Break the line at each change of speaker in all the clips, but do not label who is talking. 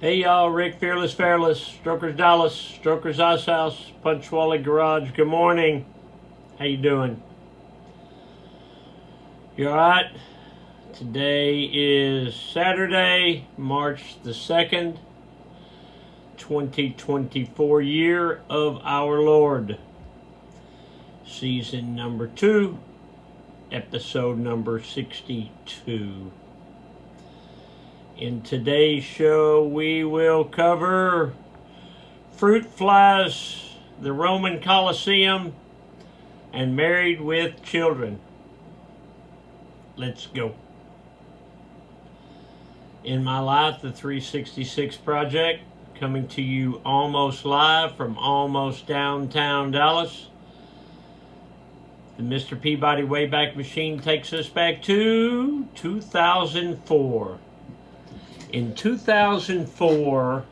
Hey y'all, Rick Fearless Fairless, Strokers Dallas, Strokers Ice House, Punch Wally Garage. Good morning. How you doing? You alright? Today is Saturday, March the 2nd, 2024 year of our Lord. Season number 2, episode number 62. In today's show, we will cover fruit flies, the Roman Coliseum, and married with children. Let's go. In My Life, the 366 Project, coming to you almost live from almost downtown Dallas. The Mr. Peabody Wayback Machine takes us back to 2004. In 2004,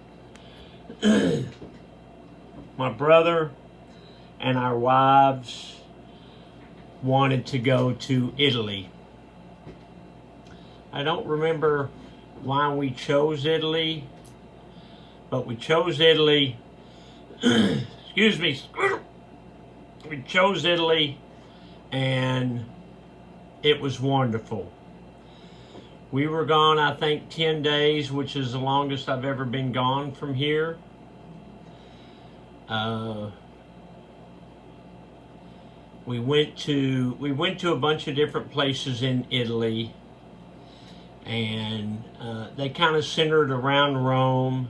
my brother and our wives wanted to go to Italy. I don't remember why we chose Italy, but we chose Italy. Excuse me. We chose Italy, and it was wonderful. We were gone, I think, 10 days, which is the longest I've ever been gone from here. We went to a bunch of different places in Italy, and they kind of centered around Rome.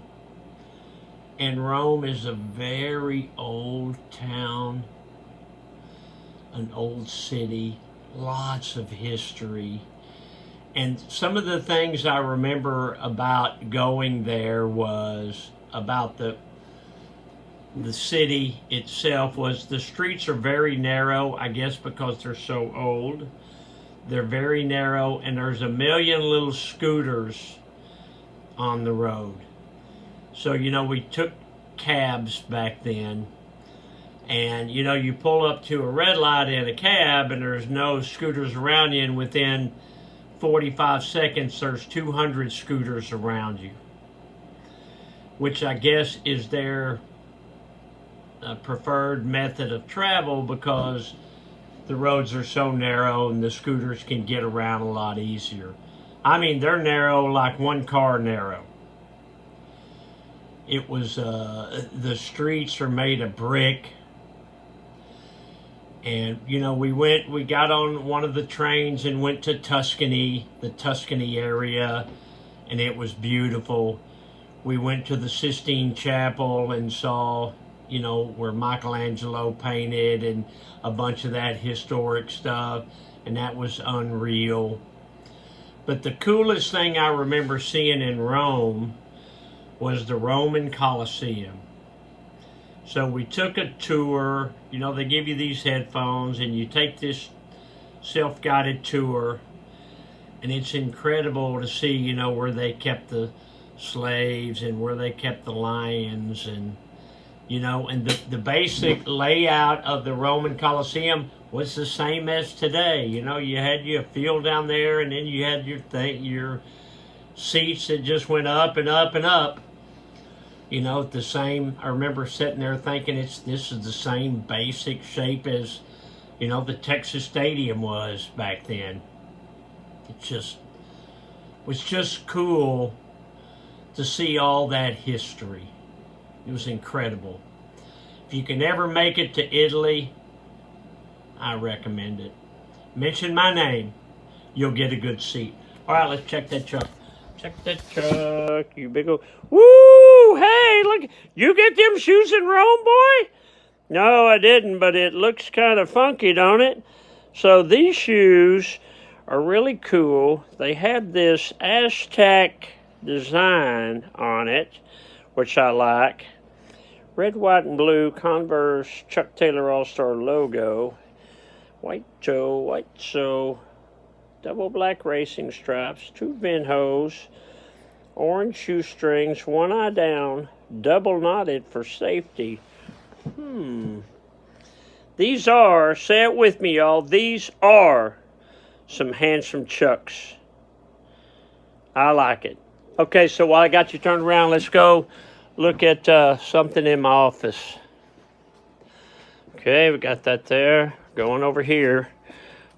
And Rome is a very old town, an old city, lots of history. And some of the things I remember about going there was about the city itself was the streets are very narrow, I guess because they're so old. They're very narrow, and there's a million little scooters on the road. So, we took cabs back then, and, you pull up to a red light in a cab, and there's no scooters around you, and within 45 seconds, there's 200 scooters around you, which I guess is their preferred method of travel because the roads are so narrow and the scooters can get around a lot easier. I mean, they're narrow like one car narrow. It was, the streets are made of brick. And, we got on one of the trains and went to Tuscany, the Tuscany area, and it was beautiful. We went to the Sistine Chapel and saw, where Michelangelo painted and a bunch of that historic stuff, and that was unreal. But the coolest thing I remember seeing in Rome was the Roman Coliseum. So we took a tour. They give you these headphones and you take this self-guided tour, and it's incredible to see, where they kept the slaves and where they kept the lions, and and the basic layout of the Roman Coliseum was the same as today. You had your field down there, and then you had your seats that just went up and up and up. The same, I remember sitting there thinking this is the same basic shape as, the Texas Stadium was back then. It was just cool to see all that history. It was incredible. If you can ever make it to Italy, I recommend it. Mention my name, you'll get a good seat. All right, let's check that truck. Check that truck, you big old... Woo! Hey, look, you get them shoes in Rome, boy? No, I didn't, but it looks kind of funky, don't it? So these shoes are really cool. They have this Aztec design on it, which I like. Red, white, and blue Converse Chuck Taylor All-Star logo. White toe, double black racing stripes, 2 vent hose, orange shoestrings, one eye down, double knotted for safety. These are, say it with me, y'all, these are some handsome Chucks. I like it. Okay, so while I got you turned around, let's go look at something in my office. Okay, we got that there. Going over here.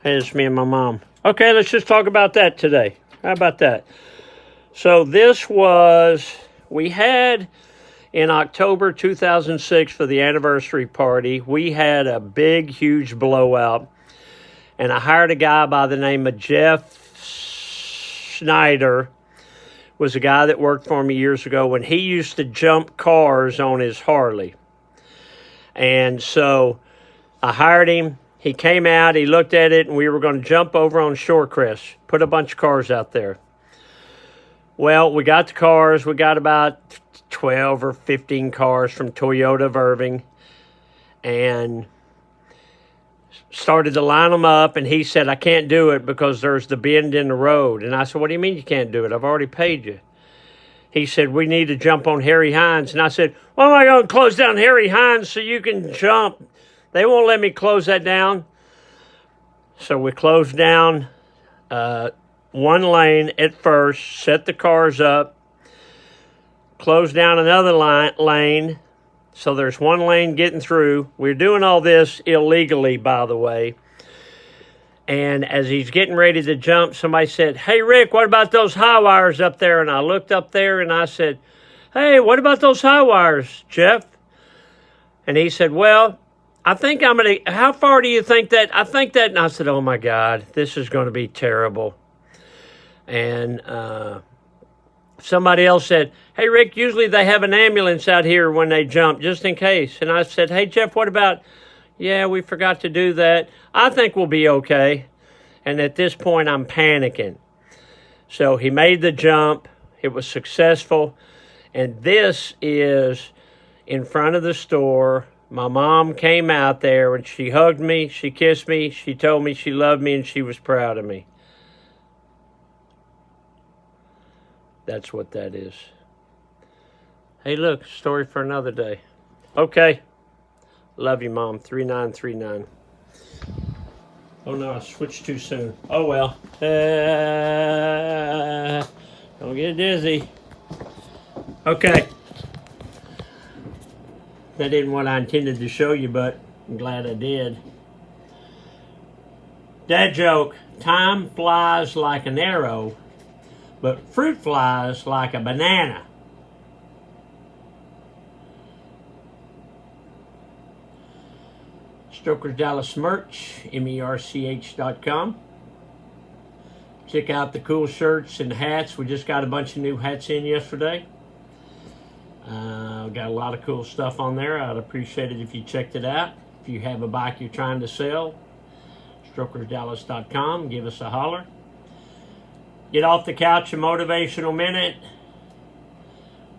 It's me and my mom. Okay, let's just talk about that today. How about that? So we had in October 2006 for the anniversary party, we had a big, huge blowout. And I hired a guy by the name of Jeff Schneider. Was a guy that worked for me years ago when he used to jump cars on his Harley. And so I hired him. He came out, he looked at it, and we were going to jump over on Shorecrest, put a bunch of cars out there. Well, we got the cars. We got about 12 or 15 cars from Toyota of Irving and started to line them up. And he said, I can't do it because there's the bend in the road. And I said, what do you mean you can't do it? I've already paid you. He said, we need to jump on Harry Hines. And I said, well, am I going to close down Harry Hines so you can jump? They won't let me close that down. So we closed down one lane at first, set the cars up, closed down another lane. So there's one lane getting through. We're doing all this illegally, by the way. And as he's getting ready to jump, somebody said, hey, Rick, what about those high wires up there? And I looked up there and I said, hey, what about those high wires, Jeff? And he said, well, I think I'm going to, how far do you think that? I think that, and I said, oh my God, this is going to be terrible. And somebody else said, hey, Rick, usually they have an ambulance out here when they jump, just in case. And I said, hey, Jeff, what about, yeah, we forgot to do that. I think we'll be okay. And at this point, I'm panicking. So he made the jump. It was successful. And this is in front of the store. My mom came out there and she hugged me, she kissed me, she told me she loved me and she was proud of me. That's what that is. Hey, look, story for another day. Okay. Love you, Mom. 3939. Oh, no, I switched too soon. Oh, well. Don't get dizzy. Okay. That isn't what I intended to show you, but I'm glad I did. Dad joke. Time flies like an arrow, but fruit flies like a banana. Stoker's Dallas merch, merch.com. Check out the cool shirts and hats. We just got a bunch of new hats in yesterday. Got a lot of cool stuff on there. I'd appreciate it if you checked it out. If you have a bike you're trying to sell, stokersdallas.com. Give us a holler. Get off the couch, a motivational minute.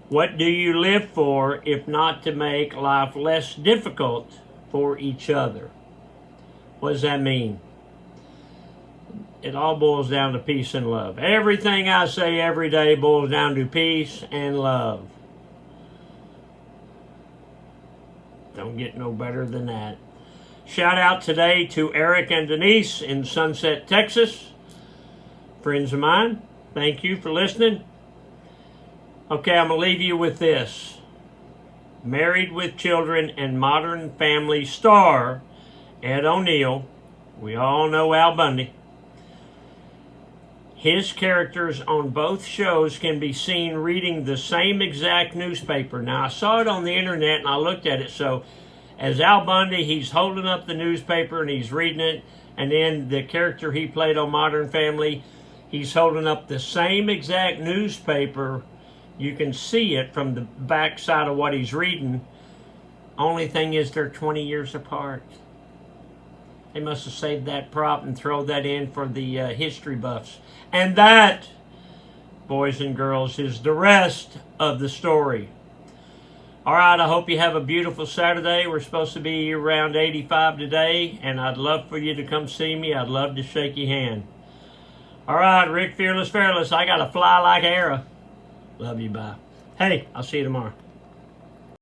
What do you live for if not to make life less difficult for each other? What does that mean? It all boils down to peace and love. Everything I say every day boils down to peace and love. Don't get no better than that. Shout out today to Eric and Denise in Sunset, Texas. Friends of mine, thank you for listening. Okay, I'm going to leave you with this. Married with Children and Modern Family star Ed O'Neill. We all know Al Bundy. His characters on both shows can be seen reading the same exact newspaper. Now, I saw it on the internet and I looked at it. So, as Al Bundy, he's holding up the newspaper and he's reading it. And then the character he played on Modern Family, he's holding up the same exact newspaper. You can see it from the back side of what he's reading. Only thing is they're 20 years apart. They must have saved that prop and thrown that in for the history buffs. And that, boys and girls, is the rest of the story. All right, I hope you have a beautiful Saturday. We're supposed to be around 85 today, and I'd love for you to come see me. I'd love to shake your hand. All right, Rick Fearless. I got to fly like an arrow. Love you, bye. Hey, I'll see you tomorrow.